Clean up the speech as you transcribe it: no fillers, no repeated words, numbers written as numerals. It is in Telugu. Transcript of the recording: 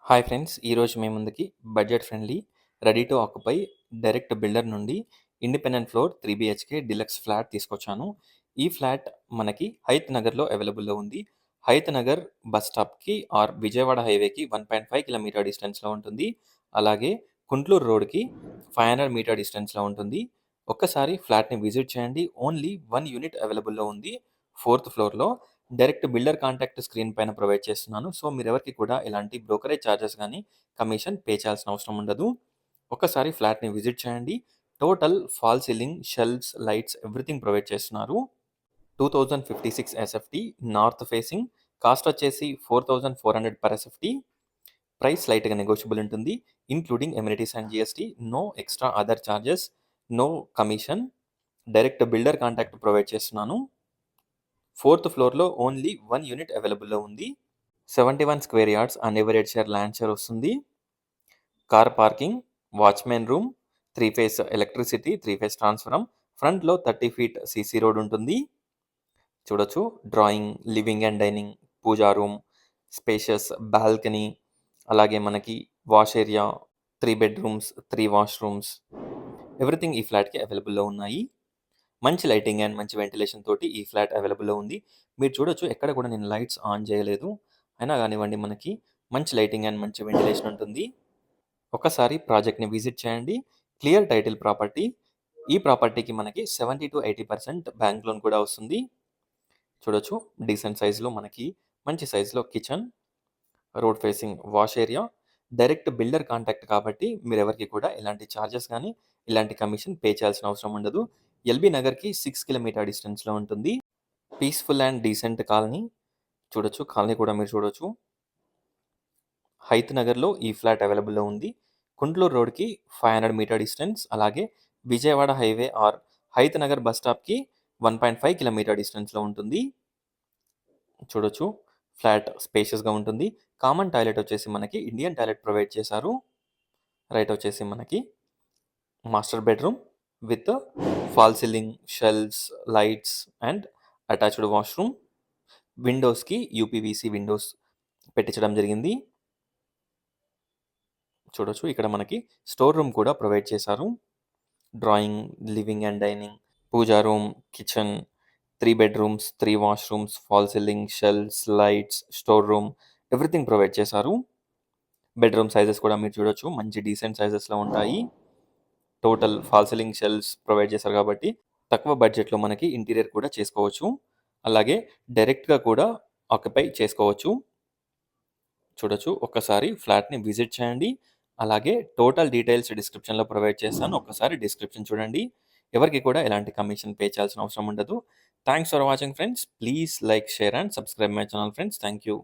Hi friends! ఈరోజు మీ ముందుకి budget friendly, ready to occupy direct builder నుండి independent floor 3 BHK deluxe flat తీసుకొచ్చాను. ఈ ఫ్లాట్ మనకి హయత్ నగర్‌లో అవైలబుల్‌లో ఉంది. హయత్ నగర్ బస్ స్టాప్‌కి ఆర్ విజయవాడ హైవేకి 1.5 కిలోమీటర్ డిస్టెన్స్‌లో ఉంటుంది. అలాగే కుంట్లూరు రోడ్‌కి 500 మీటర్ డిస్టెన్స్‌లో ఉంటుంది. ఒక్కసారి ఫ్లాట్‌ని విజిట్ చేయండి. ఓన్లీ 1 యూనిట్ అవైలబుల్‌లో ఉంది. ఫోర్త్ ఫ్లోర్‌లో. డైరెక్ట్ బిల్డర్ కాంటాక్ట్ స్క్రీన్ పైన ప్రొవైడ్ చేస్తున్నాను. సో, మీరెవరికీ కూడా ఎలాంటి బ్రోకరేజ్ చార్జెస్ గానీ, కమిషన్ పే చేయాల్సిన అవసరం ఉండదు. ఒక్కసారి ఫ్లాట్‌ని విజిట్ చేయండి. Total fall ceiling, shelves, lights everything provide చేస్తున్నారు. 2056 ఎస్ఎఫ్టీ నార్త్ ఫేసింగ్. కాస్ట్ వచ్చేసి 4400 పర్ ఎస్ఎఫ్టీ. ప్రైస్ లైట్‌గా నెగోషియబుల్ ఉంటుంది. Including amenities and GST. No extra other charges. No commission. Direct builder contact provide చేస్తున్నాను. ఫోర్త్ ఫ్లోర్‌లో ఓన్లీ 1 యూనిట్ అవైలబుల్‌లో ఉంది. 71 square yards undivided share land share వస్తుంది. Car parking, watchman room, 3 phase electricity, 3 phase transformer. ఫ్రంట్‌లో 30 ఫీట్ సీసీ రోడ్ ఉంటుంది. చూడొచ్చు. Drawing, living and dining, pooja room, spacious balcony, అలాగే మనకి wash area, 3 bedrooms, 3 washrooms everything ఈ ఫ్లాట్‌కి అవైలబుల్‌లో ఉన్నాయి. మంచి లైటింగ్ అండ్ మంచి వెంటిలేషన్ తోటి ఈ ఫ్లాట్ అవైలబుల్‌లో ఉంది. మీరు చూడొచ్చు, ఎక్కడ కూడా నేను లైట్స్ ఆన్ చేయలేదు. అయినా కానివ్వండి, మనకి మంచి లైటింగ్ అండ్ మంచి వెంటిలేషన్ ఉంటుంది. ఒక్కసారి ప్రాజెక్ట్‌ని విజిట్ చేయండి. Clear title property. ఈ ప్రాపర్టీకి మనకి 70-80% బ్యాంక్ లోన్ కూడా వస్తుంది. చూడొచ్చు, డీసెంట్ సైజ్‌లో మనకి మంచి సైజ్‌లో kitchen, road facing wash area. Direct builder contact కాబట్టి మీరెవరికీ కూడా ఎలాంటి చార్జెస్ గానీ, ఎలాంటి కమిషన్ పే చేయాల్సిన అవసరం ఉండదు. ఎల్బీ నగర్‌కి 6 కిలోమీటర్ డిస్టెన్స్‌లో ఉంటుంది. Peaceful and decent colony. చూడొచ్చు, కాలనీ కూడా మీరు చూడొచ్చు. హయత్ నగర్‌లో ఈ ఫ్లాట్ అవైలబుల్‌లో ఉంది. కుంట్లూరు రోడ్‌కి 500 మీటర్ డిస్టెన్స్. అలాగే Vijayawada highway or Hayat Nagar bus స్టాప్‌కి 1.5 కిలోమీటర్ డిస్టెన్స్‌లో ఉంటుంది. చూడొచ్చు, ఫ్లాట్ స్పేషియస్‌గా ఉంటుంది. కామన్ టాయిలెట్ వచ్చేసి మనకి ఇండియన్ టాయిలెట్ ప్రొవైడ్ చేశారు. రైట్ వచ్చేసి మనకి master bedroom with fall ceiling, shelves, lights and attached washroom. విండోస్‌కి యూపీవీసీ విండోస్ పెట్టించడం జరిగింది. చూడొచ్చు, ఇక్కడ మనకి స్టోర్ రూమ్ కూడా ప్రొవైడ్ చేశారు. Drawing, living and dining, pooja room, kitchen, 3 bedrooms, 3 washrooms, fall ceiling, shelves, lights, store room everything provide చేశారు. బెడ్‌రూమ్ సైజెస్ కూడా మీరు చూడొచ్చు, మంచి డీసెంట్ సైజెస్‌లో ఉంటాయి. Total fall ceiling, shelves provide చేశారు కాబట్టి తక్కువ బడ్జెట్‌లో మనకి ఇంటీరియర్ కూడా చేసుకోవచ్చు. అలాగే డైరెక్ట్‌గా కూడా ఆక్యుపై చేసుకోవచ్చు. చూడొచ్చు, ఒక్కసారి ఫ్లాట్‌ని విజిట్ చేయండి. అలాగే టోటల్ డీటెయిల్స్ డిస్క్రిప్షన్‌లో ప్రొవైడ్ చేస్తాను. ఒక్కసారి డిస్క్రిప్షన్ చూడండి. ఎవరికీ కూడా ఎలాంటి కమిషన్ పే చేయాల్సిన అవసరం ఉండదు. Thanks for watching friends. Please like, share and subscribe my channel friends. Thank you.